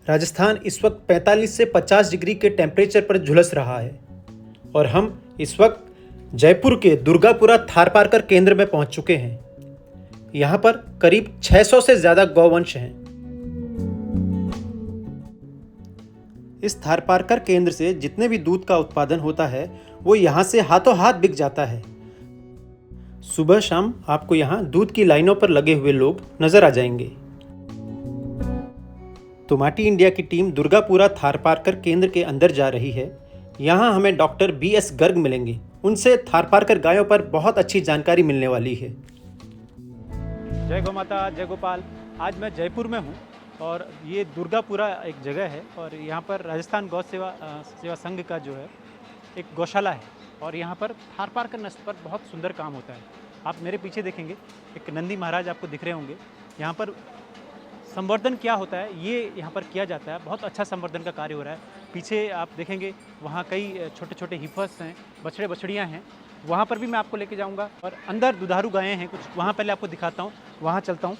राजस्थान इस वक्त 45 से 50 डिग्री के टेम्परेचर पर झुलस रहा है और हम इस वक्त जयपुर के दुर्गापुरा थारपारकर केंद्र में पहुंच चुके हैं। यहाँ पर करीब 600 से ज़्यादा गौवंश हैं। इस थारपारकर केंद्र से जितने भी दूध का उत्पादन होता है वो यहाँ से हाथों हाथ बिक जाता है। सुबह शाम आपको यहाँ दूध की लाइनों पर लगे हुए लोग नजर आ जाएंगे। तो माटी इंडिया की टीम दुर्गापुरा थारपारकर केंद्र के अंदर जा रही है। यहाँ हमें डॉक्टर BS गर्ग मिलेंगे। उनसे थारपारकर गायों पर बहुत अच्छी जानकारी मिलने वाली है। जय गौ माता, जय गोपाल। आज मैं जयपुर में हूँ और ये दुर्गापुरा एक जगह है और यहाँ पर राजस्थान गौ सेवा संघ का जो है एक गौशाला है और यहाँ पर थारपारकर नस्ल पर बहुत सुंदर काम होता है। आप मेरे पीछे देखेंगे एक नंदी महाराज आपको दिख रहे होंगे। यहाँ पर संवर्धन क्या होता है ये यहाँ पर किया जाता है। बहुत अच्छा संवर्धन का कार्य हो रहा है। पीछे आप देखेंगे वहाँ कई छोटे छोटे हिफस हैं, बछड़े बछड़ियाँ हैं। वहाँ पर भी मैं आपको लेके जाऊँगा और अंदर दुधारू गायें हैं कुछ, वहाँ पहले आपको दिखाता हूँ। वहाँ चलता हूँ।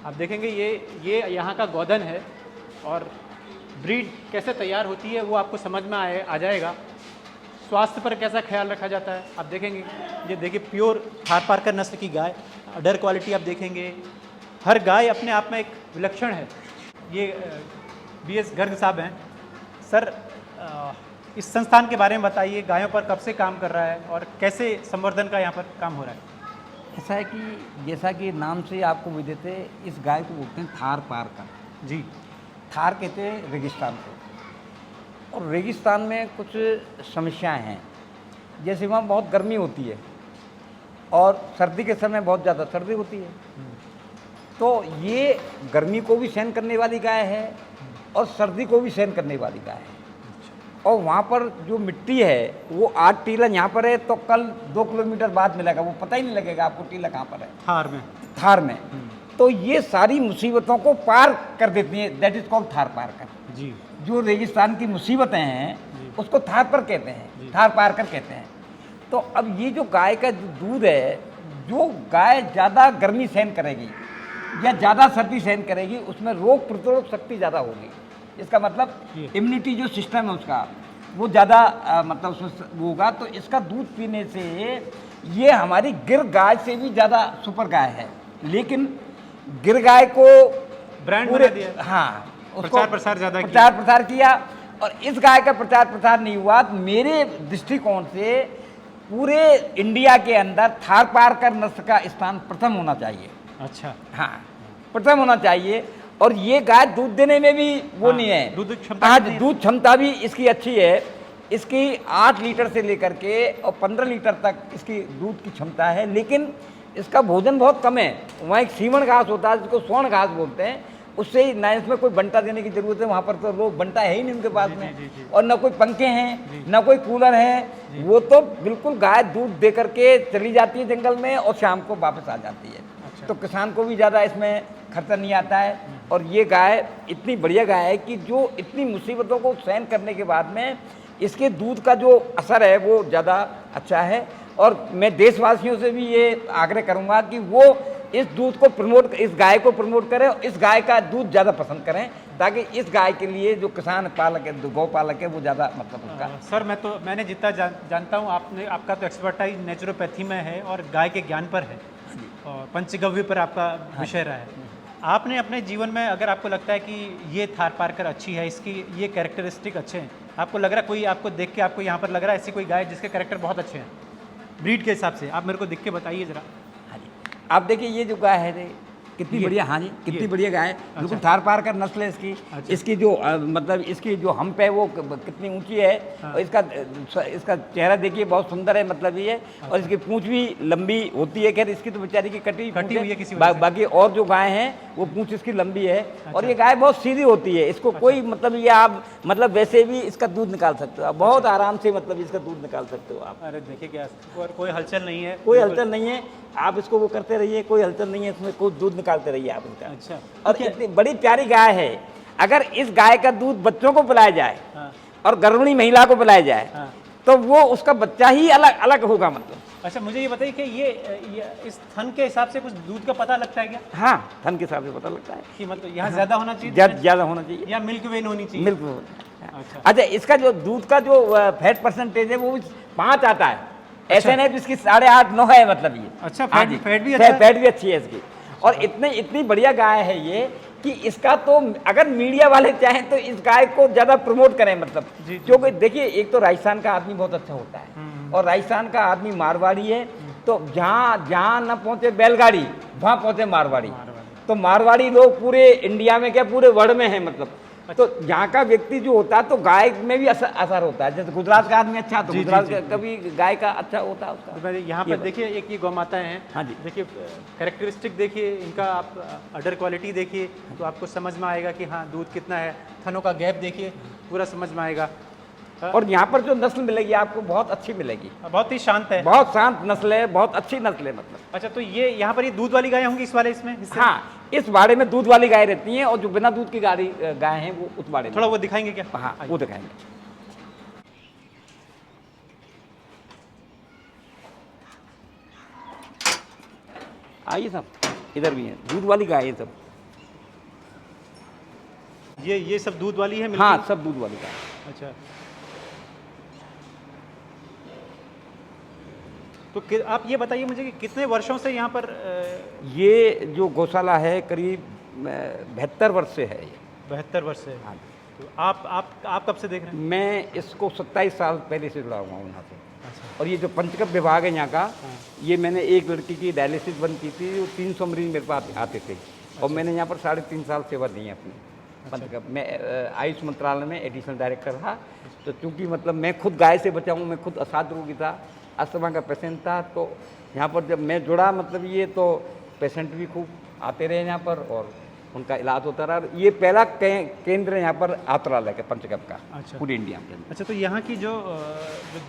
आप देखेंगे ये यहाँ का गोधन है और ब्रीड कैसे तैयार होती है वो आपको समझ में आ जाएगा। स्वास्थ्य पर कैसा ख्याल रखा जाता है आप देखेंगे। ये देखिए प्योर थारपारकर नस्ल की गाय, अडर क्वालिटी आप देखेंगे। हर गाय अपने आप में एक विलक्षण है। ये BS गर्ग साहब हैं। सर, इस संस्थान के बारे में बताइए, गायों पर कब से काम कर रहा है और कैसे संवर्धन का यहाँ पर काम हो रहा है। ऐसा है कि जैसा कि नाम से आपको विदित है, इस गाय को बोलते हैं थारपारकर। जी। थार कहते हैं रेगिस्तान को, और रेगिस्तान में कुछ समस्याएं हैं। जैसे वहाँ बहुत गर्मी होती है और सर्दी के समय बहुत ज़्यादा सर्दी होती है, तो ये गर्मी को भी सहन करने वाली गाय है और सर्दी को भी सहन करने वाली गाय है। और वहाँ पर जो मिट्टी है वो आज टीला यहाँ पर है तो कल 2 किलोमीटर बाद मिलेगा, वो पता ही नहीं लगेगा आपको टीला कहाँ पर है। थार में तो ये सारी मुसीबतों को पार कर देती है। That is called Tharparkar. जी। जो रेगिस्तान की मुसीबतें हैं उसको थारपर कहते हैं, थारपारकर कहते हैं। तो अब ये जो गाय का दूध है, जो गाय ज़्यादा गर्मी सहन करेगी या ज़्यादा सर्दी सहन करेगी उसमें रोग प्रतिरोधक शक्ति ज़्यादा होगी। इसका मतलब इम्यूनिटी जो सिस्टम है उसका वो ज़्यादा मतलब उसमें वो होगा। तो इसका दूध पीने से ये हमारी गिर गाय से भी ज़्यादा सुपर गाय है। लेकिन गिर गाय को ब्रांड बना दिया। हाँ, प्रचार प्रसार ज़्यादा प्रचार प्रसार किया और इस गाय का प्रचार प्रसार नहीं हुआ। तो मेरे दृष्टिकोण से पूरे इंडिया के अंदर थारपारकर नस्ल का स्थान प्रथम होना चाहिए। अच्छा। हाँ, प्रथम होना चाहिए। और ये गाय दूध देने में भी वो नहीं है, दूध क्षमता आज दूध क्षमता भी इसकी अच्छी है। इसकी 8 लीटर से लेकर के और 15 लीटर तक इसकी दूध की क्षमता है। लेकिन इसका भोजन बहुत कम है। वहाँ एक सीमन घास होता है जिसको स्वर्ण घास बोलते हैं, उससे ही ना इसमें कोई बंटा देने की जरूरत है। वहाँ पर तो लोग बंटा है ही नहीं उनके पास में। और ना कोई पंखे हैं ना कोई कूलर है। वो तो बिल्कुल गाय दूध दे करके चली जाती है जंगल में और शाम को वापस आ जाती है। अच्छा। तो किसान को भी ज़्यादा इसमें खर्चा नहीं आता है। और ये गाय इतनी बढ़िया गाय है कि जो इतनी मुसीबतों को सहन करने के बाद में इसके दूध का जो असर है वो ज़्यादा अच्छा है। और मैं देशवासियों से भी ये आग्रह करूँगा कि वो इस दूध को प्रमोट, इस गाय को प्रमोट करें और इस गाय का दूध ज़्यादा पसंद करें, ताकि इस गाय के लिए जो किसान पालक है, गौ पालक है, वो ज़्यादा मतलब उसका। सर, मैंने जितना जानता हूँ, आपका तो एक्सपर्टाइज नेचुरोपैथी में है और गाय के ज्ञान पर है और पंचगव्य पर आपका विषय रहा है। आपने अपने जीवन में, अगर आपको लगता है कि ये थारपारकर अच्छी है, इसकी ये कैरेक्टरिस्टिक अच्छे हैं, आपको लग रहा है कोई आपको देख के आपको यहाँ पर लग रहा है ऐसी कोई गाय जिसके कैरेक्टर बहुत अच्छे हैं ब्रीड के हिसाब से, आप मेरे को दिख के बताइए ज़रा। हाँ जी, आप देखिए ये जो गाय है कितनी बढ़िया। हाँ जी, कितनी बढ़िया गाय है। बिल्कुल थारपारकर नस्ल है इसकी। अच्छा। इसकी जो मतलब इसकी जो हम्प है वो कितनी ऊंची है। हाँ। और इसका चेहरा देखिए बहुत सुंदर है, मतलब ये है। अच्छा। और इसकी पूंछ भी लंबी होती है। खैर इसकी तो बेचारी की कटी हुई है किसी बाकी और जो गाय हैं वो पूंछ इसकी लंबी है। अच्छा। और ये गाय बहुत सीधी होती है। इसको कोई मतलब ये आप मतलब वैसे भी इसका दूध निकाल सकते हो आप, बहुत आराम से मतलब इसका दूध निकाल सकते हो आप। अरे देखिए क्या, कोई हलचल नहीं है, कोई हलचल नहीं है। आप इसको वो करते रहिए, कोई हलचल नहीं है इसमें, कोई दूध निकालते रहिए आप इसका। अच्छा। और इतनी बड़ी प्यारी गाय है। अगर इस गाय का दूध बच्चों को पिलाया जाए। हाँ। और गर्भिणी महिला को पिलाया जाए। हाँ। तो वो उसका बच्चा ही अलग अलग होगा। मतलब अच्छा, मुझे ये बताइए कि ये इस थन के हिसाब से कुछ दूध का पता लगता है क्या? हाँ, थन के हिसाब से पता लगता है कि मतलब यहाँ ज़्यादा होना चाहिए ज़्यादा होना चाहिए या मिल्क वेन होनी चाहिए? मिल्क। अच्छा। अच्छा, इसका जो दूध का जो फैट परसेंटेज है वो 5 आता है। ऐसे नहीं तो इसकी 8.5-9 है मतलब ये। अच्छा, हाँ फैट जी, फैट भी अच्छा है? फैट भी अच्छी है इसकी। और इतनी बढ़िया गाय है ये कि इसका तो अगर मीडिया वाले चाहें तो इस गाय को ज़्यादा प्रमोट करें मतलब, क्योंकि देखिए एक तो राजस्थान का आदमी बहुत अच्छा होता है और राजस्थान का आदमी मारवाड़ी है, तो जहाँ न पहुँचे बैलगाड़ी वहाँ पहुँचे मारवाड़ी। तो मारवाड़ी लोग पूरे इंडिया में क्या पूरे वर्ल्ड में है मतलब। तो यहाँ का व्यक्ति जो होता है तो गाय में भी असर होता है। जैसे गुजरात का आदमी अच्छा तो गुजरात का कभी गाय का अच्छा होता है उसका। यहाँ पर देखिए एक ये गौ माताएं हैं। हाँ जी। देखिए कैरेक्टरिस्टिक देखिए इनका, आप अडर क्वालिटी देखिए तो आपको समझ में आएगा कि हाँ दूध कितना है। थनों का गैप देखिए, पूरा समझ में आएगा। और यहाँ पर जो नस्ल मिलेगी आपको बहुत अच्छी मिलेगी, बहुत ही शांत है, बहुत शांत नस्ल है, बहुत अच्छी नस्ल है मतलब। अच्छा, तो ये यहाँ पर ये दूध वाली गाय होंगी इस वाले इसमें हिस्से? हाँ, इस बाड़े में दूध वाली गाय रहती हैं और जो बिना दूध की गाय हैं वो उस बाड़े में। थोड़ा वो दिखाएंगे क्या? हाँ, वो दिखाएंगे। आइए साहब, इधर भी है दूध वाली गाय है सब। ये सब दूध वाली है? हाँ, सब दूध वाली गाय। अच्छा, तो आप ये बताइए मुझे कि कितने वर्षों से यहाँ पर ये जो गौशाला है करीब 72 वर्ष से है ये। 72 वर्ष से? हाँ। तो आप कब से देख रहे हैं? मैं इसको 27 साल पहले से जुड़ा हुआ हूँ यहाँ से। अच्छा। और ये जो पंचकप विभाग है यहाँ का, ये मैंने एक लड़की की डायलिसिस बंद की थी, वो 300 मरीज मेरे पास आते थे और मैंने यहाँ पर 3.5 साल सेवा दी है अपनी। पंचकप मैं आयुष मंत्रालय में एडिशनल डायरेक्टर था। तो चूँकि मतलब मैं खुद गाय से बचा हूँ, मैं खुद असाध रोगी था, अस्थमा का पेशेंट था, तो यहाँ पर जब मैं जुड़ा मतलब ये तो पेशेंट भी खूब आते रहे यहाँ पर और उनका इलाज होता रहा। ये पहला केंद्र यहाँ पर आतुरालय का पंचकप का। अच्छा। पूरे इंडिया में। अच्छा, तो यहाँ की जो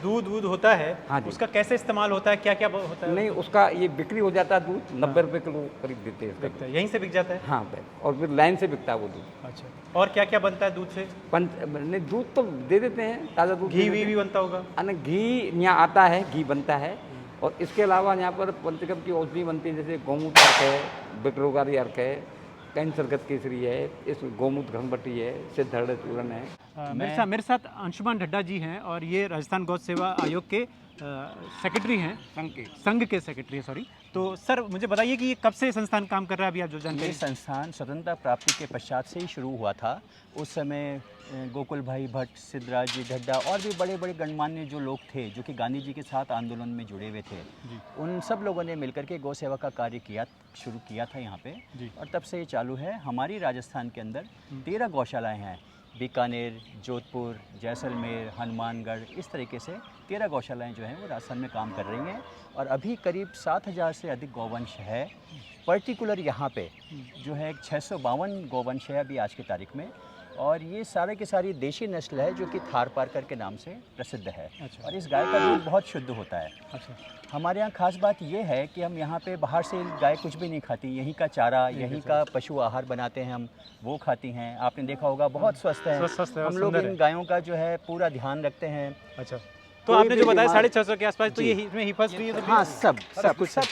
दूध होता है, हाँ, उसका कैसे इस्तेमाल होता है, क्या क्या होता है? नहीं, उसका ये बिक्री हो जाता है दूध 90 रुपये किलो करीब देते हैं। यहीं से बिक जाता है? हाँ, और फिर लाइन से बिकता है वो दूध। अच्छा, और क्या क्या बनता है दूध से? नहीं, दूध तो दे देते हैं, ताज़ा दूध। घी भी बनता होगा? घी यहाँ आता है, घी बनता है। और इसके अलावा यहाँ पर पंचकप की औषधि बनती है, जैसे गौमूत्र अर्क है, विक्रोगारी अर्क है, कैंसर गत केसरी है, इस गोमूत्र घनबटी है, सिद्धहृदय चूर्ण है। मेरे साथ अंशुमान ढड्डा जी हैं और ये राजस्थान गौ सेवा आयोग के सेक्रेटरी हैं, संघ के सेक्रेटरी, सॉरी। तो सर मुझे बताइए कि ये कब से संस्थान काम कर रहा है अभी आप जो जानते हैं? ये संस्थान स्वतंत्रता प्राप्ति के पश्चात से ही शुरू हुआ था। उस समय गोकुल भाई भट्ट, सिद्धराज जी ढड्डा और भी बड़े बड़े गणमान्य जो लोग थे जो कि गांधी जी के साथ आंदोलन में जुड़े हुए थे, उन सब लोगों ने मिलकर के गौ सेवा का कार्य शुरू किया था यहाँ पे। और तब से ये चालू है। हमारी राजस्थान के अंदर 13 गौशालाएँ हैं। बीकानेर, जोधपुर, जैसलमेर, हनुमानगढ़, इस तरीके से 13 गौशालाएँ जो हैं वो राजस्थान में काम कर रही हैं। और अभी करीब 7000 से अधिक गौवंश है। पर्टिकुलर यहाँ पे जो है 652 गौवंश है अभी आज की तारीख में। और ये सारे के सारी देशी नस्ल है जो कि थारपारकर के नाम से प्रसिद्ध है। अच्छा। और इस गाय का दूध बहुत शुद्ध होता है। अच्छा। हमारे यहाँ खास बात ये है कि हम यहाँ पे बाहर से गाय कुछ भी नहीं खाती, यहीं का चारा, यहीं का पशु आहार बनाते हैं हम, वो खाती हैं। आपने देखा होगा बहुत स्वस्थ है। हम लोग इन गायों का जो है पूरा ध्यान रखते हैं। अच्छा, तो आपने जो बताया 650 के आसपास, तो ये इसमें हिफस भी है? तो हाँ, सब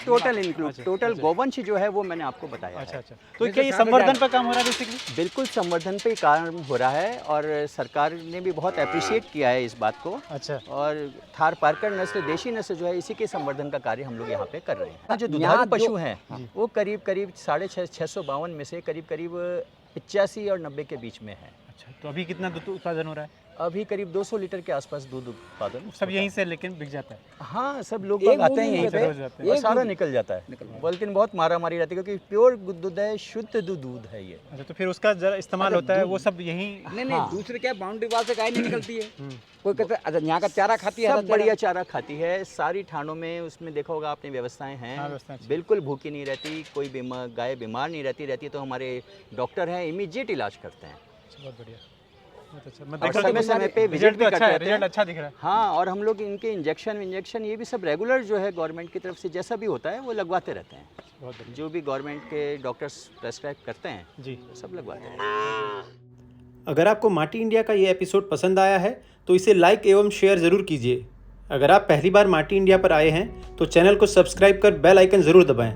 टोटल इंक्लूड, टोटल गौवंश जो है वो मैंने आपको बताया। अच्छा अच्छा, तो क्या ये संवर्धन पर काम हो रहा है बेसिकली? बिल्कुल संवर्धन पे काम हो रहा है और सरकार ने भी बहुत अप्रिशिएट किया है इस बात को। अच्छा। और थारपारकर नस्ल, देशी नस्ल जो है, इसी के संवर्धन का कार्य हम लोग यहाँ पे कर रहे हैं। जो दुधारू पशु हैं वो करीब 652 में से करीब 85 और 90 के बीच में है। अच्छा, तो अभी कितना दूध उत्पादन हो रहा है? अभी करीब 200 लीटर के आसपास दूध उत्पादन सब यहीं से लेकिन बिक जाता है? हाँ, सब लोग आते हैं यहीं पे और सारा निकल जाता है। लेकिन बहुत मारामारी रहती है क्योंकि प्योर दूध है, शुद्ध दूध है ये। अच्छा, तो फिर उसका जरा इस्तेमाल होता है वो सब यहीं? नहीं, दूसरे क्या बाउंड्री वाल से गाय नहीं निकलती है। कोई कहता है अच्छा यहाँ का चारा खाती है, सब बढ़िया चारा खाती है। सारी ठाणों में उसमें देखा होगा आपने व्यवस्थाएं हैं। बिल्कुल भूखी नहीं रहती, कोई गाय बीमार नहीं रहती तो हमारे डॉक्टर हैं, इमीडिएट इलाज करते हैं। बहुत बढ़िया, समय पे विजिट भी करते हैं। रिजल्ट अच्छा दिख रहा है। हाँ, और हम लोग इनके इंजेक्शन ये भी सब रेगुलर जो है गवर्नमेंट की तरफ से जैसा भी होता है वो लगवाते रहते हैं। जो भी गवर्नमेंट के डॉक्टर्स प्रेस्क्राइब करते हैं जी, सब लगवाते हैं। अगर आपको माटी इंडिया का ये एपिसोड पसंद आया है तो इसे लाइक एवं शेयर ज़रूर कीजिए। अगर आप पहली बार माटी इंडिया पर आए हैं तो चैनल को सब्सक्राइब कर बेल आइकन ज़रूर दबाएं।